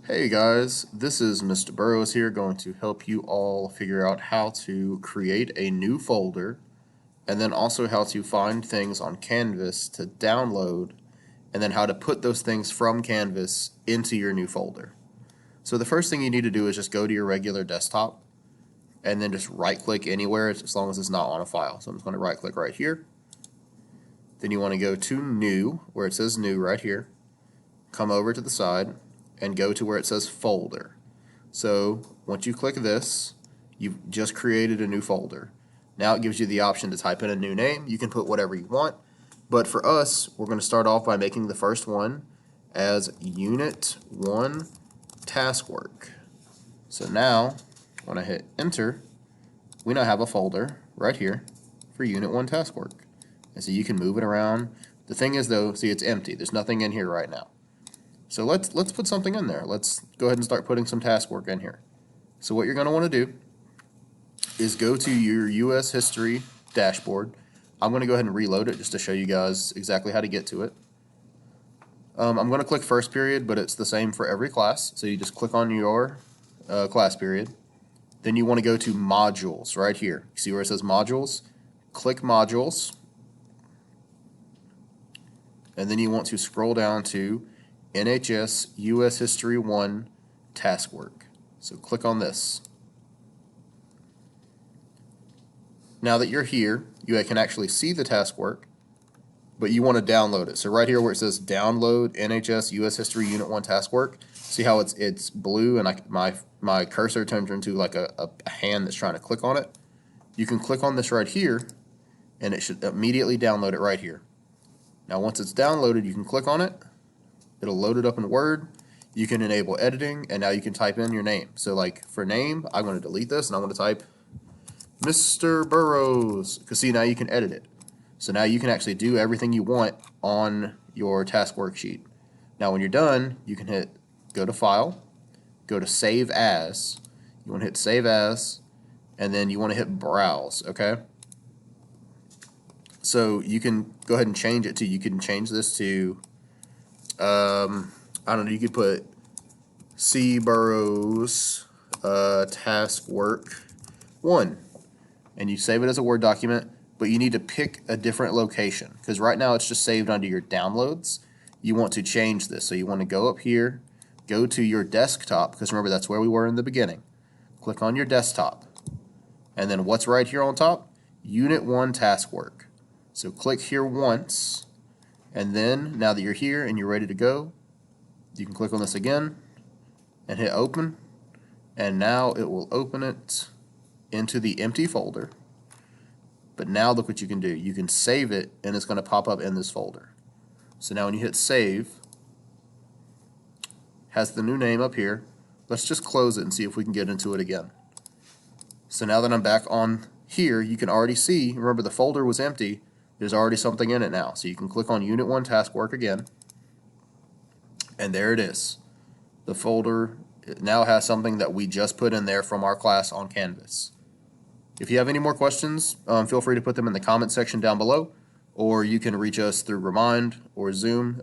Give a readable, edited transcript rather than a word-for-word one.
Hey guys, this is Mr. Burrows here, going to help you all figure out how to create a new folder and then also how to find things on Canvas to download and then how to put those things from Canvas into your new folder. So the first thing you need to do is just go to your regular desktop and then just right click anywhere as long as it's not on a file. So I'm just going to right click right here. Then you want to go to New, where it says New right here. Come over to the side and go to where it says Folder. So once you click this, you've just created a new folder. Now it gives you the option to type in a new name. You can put whatever you want, but for us, we're going to start off by making the first one as Unit 1 Task Work. So now, when I hit Enter, we now have a folder right here for Unit 1 Task Work. And so you can move it around. The thing is though, see, it's empty. There's nothing in here right now. So let's put something in there. Let's go ahead and start putting some task work in here. So what you're going to want to do is go to your US History dashboard. I'm going to go ahead and reload it just to show you guys exactly how to get to it. I'm going to click first period, but it's the same for every class. So you just click on your class period. Then you want to go to modules right here. See where it says modules? Click modules. And then you want to scroll down to NHS US History 1 Task Work. So click on this. Now that you're here, you can actually see the task work, but you want to download it. So right here where it says download NHS US History Unit 1 Task Work, see how it's blue and my cursor turns into like a hand that's trying to click on it? You can click on this right here and it should immediately download it right here. Now once it's downloaded, you can click on it. It'll load it up in Word. You can enable editing, and now you can type in your name. So like for name, I'm going to delete this, and I'm going to type Mr. Burrows, because see, now you can edit it. So now you can actually do everything you want on your task worksheet. Now when you're done, you can hit go to File, go to Save As. You want to hit Save As, and then you want to hit Browse, okay? So you can go ahead and change it to, you can change this to I don't know, you could put C. Burrows Task Work 1, and you save it as a Word document, but you need to pick a different location, because right now it's just saved under your downloads. You want to change this, so you want to go up here, go to your desktop, because remember that's where we were in the beginning. Click on your desktop, and then what's right here on top? Unit 1 Task Work. So click here once. And then, now that you're here and you're ready to go, you can click on this again and hit open. And now it will open it into the empty folder. But now look what you can do. You can save it and it's going to pop up in this folder. So now when you hit save, has the new name up here. Let's just close it and see if we can get into it again. So now that I'm back on here, you can already see, remember the folder was empty. There's already something in it now. So you can click on Unit 1 Task Work again. And there it is. The folder now has something that we just put in there from our class on Canvas. If you have any more questions, feel free to put them in the comment section down below, or you can reach us through Remind or Zoom.